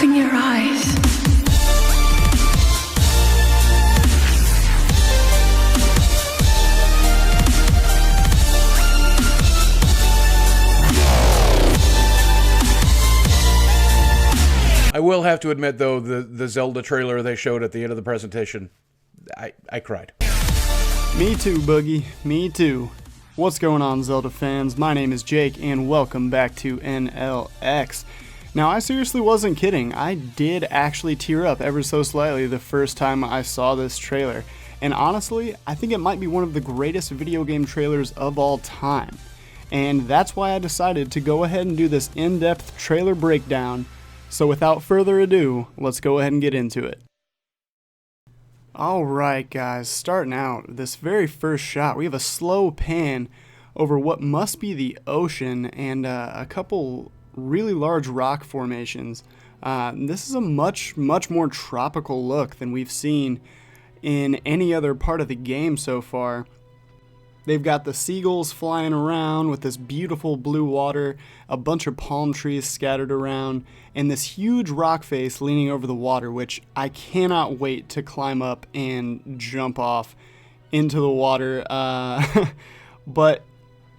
Open your eyes. I will have to admit, though, the Zelda trailer they showed at the end of the presentation, I cried. Me too, Boogie. Me too. What's going on, Zelda fans? My name is Jake, and welcome back to NLX. Now, I seriously wasn't kidding. I did actually tear up ever so slightly the first time I saw this trailer. And honestly, I think it might be one of the greatest video game trailers of all time. And that's why I decided to go ahead and do this in-depth trailer breakdown. So without further ado, let's go ahead and get into it. Alright guys, starting out, this very first shot, we have a slow pan over what must be the ocean and a couple really large rock formations. This is a much more tropical look than we've seen in any other part of the game so far. They've got the seagulls flying around with this beautiful blue water, a bunch of palm trees scattered around, and this huge rock face leaning over the water, which I cannot wait to climb up and jump off into the water. But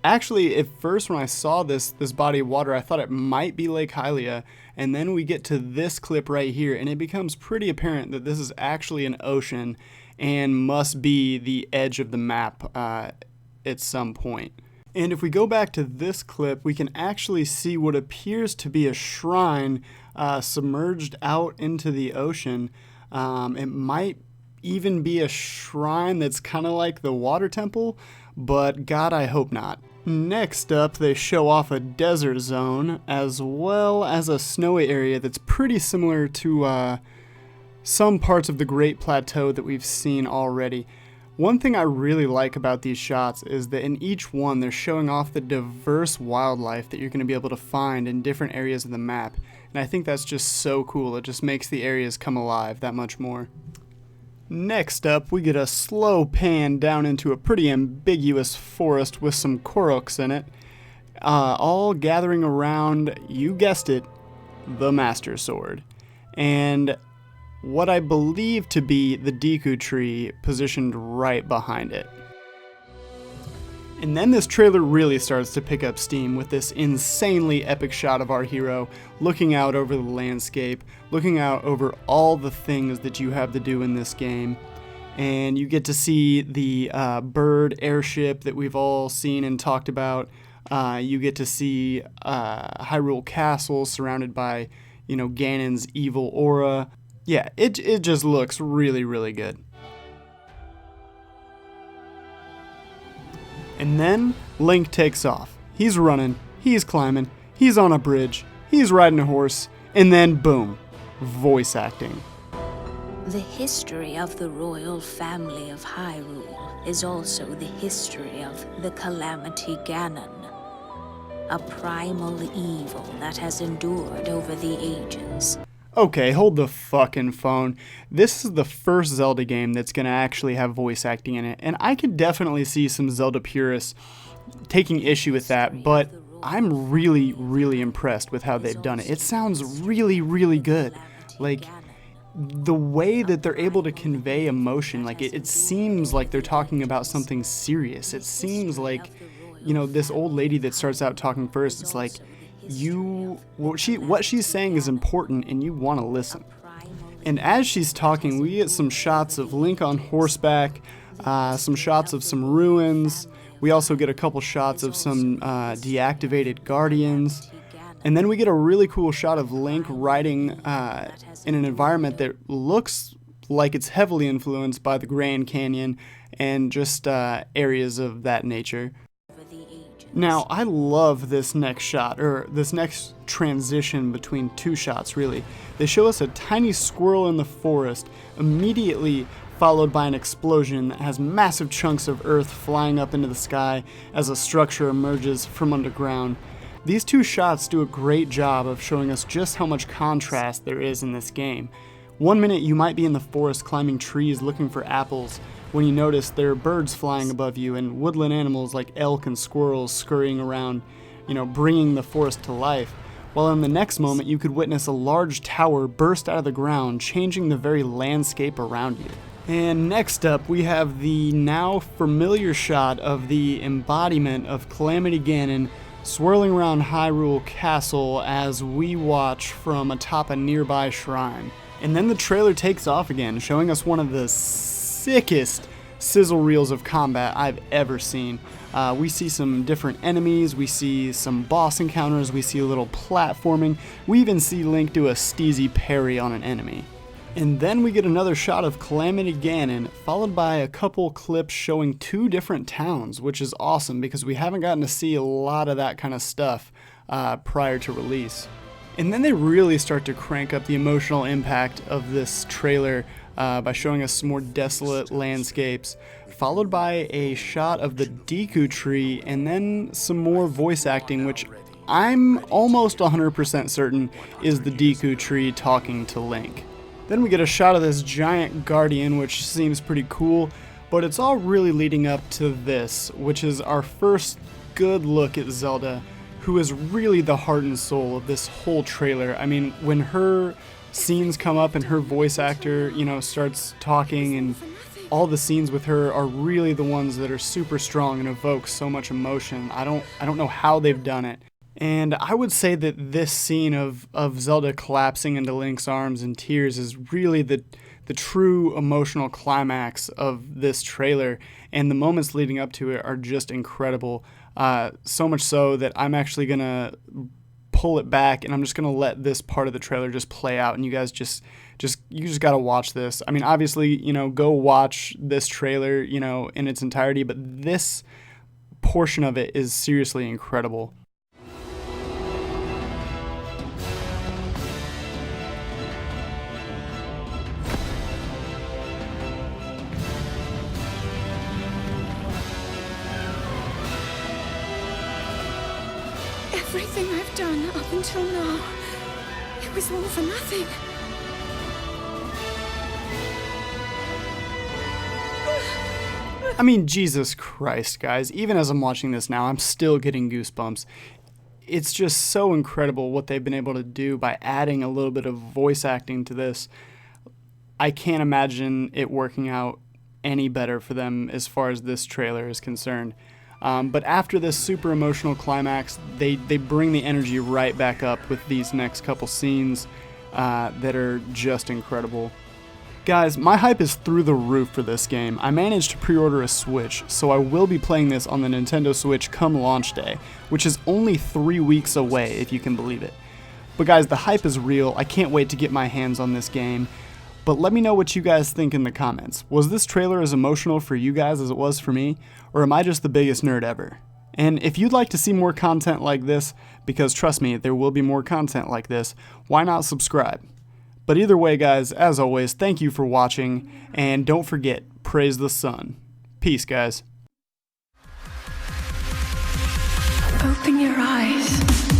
actually, at first when I saw this body of water, I thought it might be Lake Hylia, and then we get to this clip right here, and it becomes pretty apparent that this is actually an ocean and must be the edge of the map at some point. And if we go back to this clip, we can actually see what appears to be a shrine submerged out into the ocean. It might even be a shrine that's kind of like the water temple, but God, I hope not. Next up, they show off a desert zone as well as a snowy area that's pretty similar to some parts of the Great Plateau that we've seen already. One thing I really like about these shots is that in each one they're showing off the diverse wildlife that you're going to be able to find in different areas of the map, and I think that's just so cool. It just makes the areas come alive that much more. Next up, we get a slow pan down into a pretty ambiguous forest with some Koroks in it, all gathering around, you guessed it, the Master Sword. And what I believe to be the Deku tree positioned right behind it. And then this trailer really starts to pick up steam with this insanely epic shot of our hero looking out over the landscape, looking out over all the things that you have to do in this game. And you get to see the bird airship that we've all seen and talked about. You get to see Hyrule Castle surrounded by, Ganon's evil aura. Yeah, it just looks really good. And then Link takes off. He's running, he's climbing, he's on a bridge, he's riding a horse, and then boom, voice acting. The history of the royal family of Hyrule is also the history of the Calamity Ganon, a primal evil that has endured over the ages. Okay, hold the fucking phone. This is the first Zelda game that's going to actually have voice acting in it, and I could definitely see some Zelda purists taking issue with that, but I'm really impressed with how they've done it. It sounds really good. Like, the way that they're able to convey emotion, like it seems like they're talking about something serious. It seems like, this old lady that starts out talking first, it's like, what she's saying is important and you want to listen. And as she's talking, we get some shots of Link on horseback, some shots of some ruins. We also get a couple shots of some deactivated guardians. And then we get a really cool shot of Link riding in an environment that looks like it's heavily influenced by the Grand Canyon and just areas of that nature. Now, I love this next shot, or this next transition between two shots, really. They show us a tiny squirrel in the forest, immediately followed by an explosion that has massive chunks of earth flying up into the sky as a structure emerges from underground. These two shots do a great job of showing us just how much contrast there is in this game. One minute you might be in the forest climbing trees looking for apples, when you notice there are birds flying above you and woodland animals like elk and squirrels scurrying around, bringing the forest to life. while in the next moment you could witness a large tower burst out of the ground, changing the very landscape around you. And next up, we have the now familiar shot of the embodiment of Calamity Ganon swirling around Hyrule Castle as we watch from atop a nearby shrine. And then the trailer takes off again, showing us one of the sickest sizzle reels of combat I've ever seen. We see some different enemies, we see some boss encounters, we see a little platforming, we even see Link do a steezy parry on an enemy. And then we get another shot of Calamity Ganon, followed by a couple clips showing 2 different towns, which is awesome because we haven't gotten to see a lot of that kind of stuff prior to release. And then they really start to crank up the emotional impact of this trailer by showing us some more desolate landscapes, followed by a shot of the Deku tree, and then some more voice acting, which I'm almost 100% certain is the Deku tree talking to Link. Then we get a shot of this giant guardian, which seems pretty cool, but it's all really leading up to this, which is our first good look at Zelda, who is really the heart and soul of this whole trailer. I mean, when her scenes come up and her voice actor, starts talking, and all the scenes with her are really the ones that are super strong and evoke so much emotion. I don't know how they've done it. And I would say that this scene of Zelda collapsing into Link's arms in tears is really the true emotional climax of this trailer, and the moments leading up to it are just incredible. So much so that I'm actually going to pull it back, and I'm just going to let this part of the trailer just play out, and you guys just got to watch this. I mean, obviously, go watch this trailer, in its entirety, but this portion of it is seriously incredible. Everything I've done up until now, it was all for nothing. I mean, Jesus Christ, guys. Even as I'm watching this now, I'm still getting goosebumps. It's just so incredible what they've been able to do by adding a little bit of voice acting to this. I can't imagine it working out any better for them as far as this trailer is concerned. But after this super emotional climax, they bring the energy right back up with these next couple scenes that are just incredible. Guys, my hype is through the roof for this game. I managed to pre-order a Switch, so I will be playing this on the Nintendo Switch come launch day, which is only 3 weeks away, if you can believe it. But guys, the hype is real. I can't wait to get my hands on this game. But let me know what you guys think in the comments. Was this trailer as emotional for you guys as it was for me? Or am I just the biggest nerd ever? And if you'd like to see more content like this, because trust me, there will be more content like this, why not subscribe? But either way, guys, as always, thank you for watching, and don't forget, praise the sun. Peace, guys. Open your eyes.